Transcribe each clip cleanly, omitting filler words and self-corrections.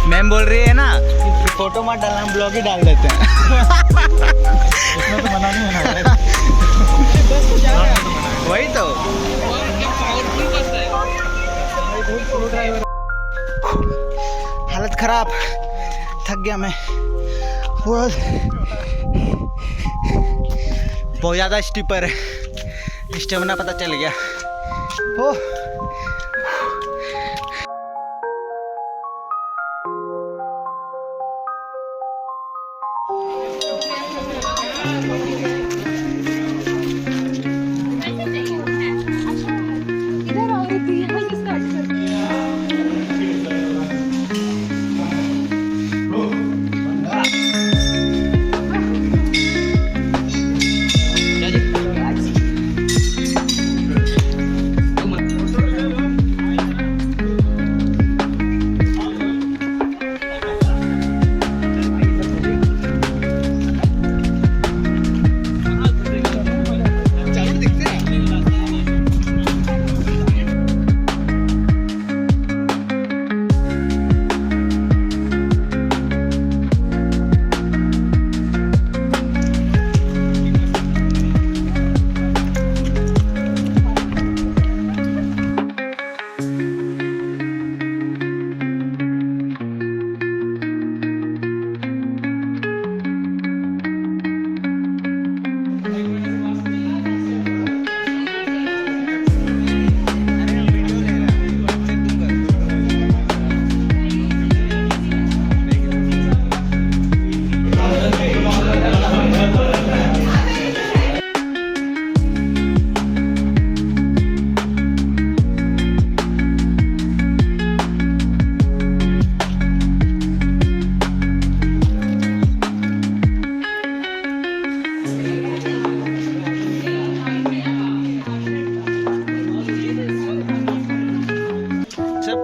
Ma'am बोल रही है ना कि फोटो मत डालना, हम ब्लॉग ही डाल देते हैं। इसमें तो मना नहीं होना। वही तो हालत खराब, थक गया मैं बहुत ज़्यादा स्टीपर है, स्टेमिना पता चल गया। ओह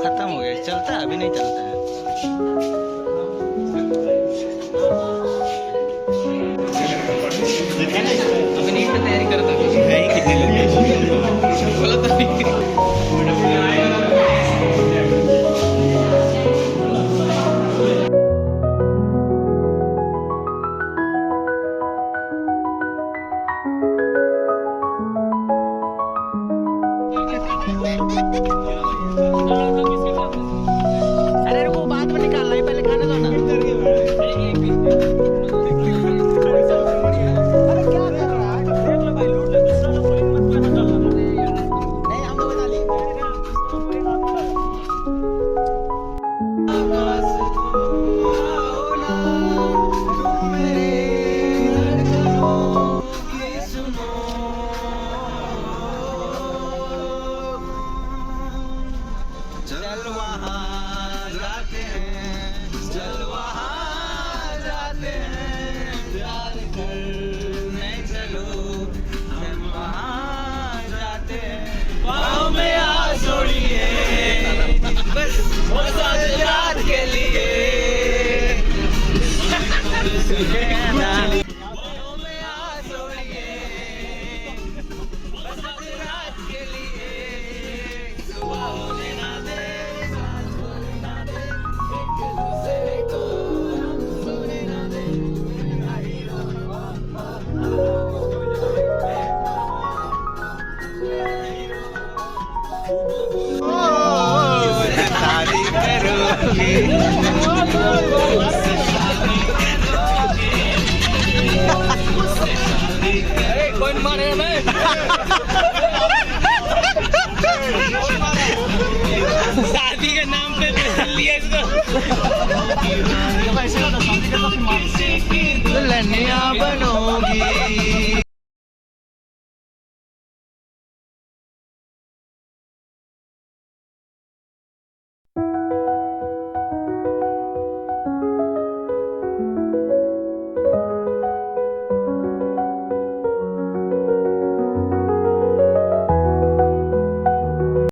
खत्म हो गया, चलता है अभी नहीं चलता है। अभी नीट में तैयारी करता अरे रुको, बाद में निकालना है, पहले खाने दो ना। अरे क्या कर रहा है? देख लो भाई, लूट ले, दूसरा लोग बोलेंगे मत खाना चलना। नहीं, हम लोग बता लिए। चल वहाँ जाते हैं, चल वहाँ जाते हैं, प्यार करने चलो, हम वहाँ जाते हैं, पाँव में आ जोड़िए, बस वो साथ याद के लिए। कोई मारे मैं दुल्हनिया बनोगी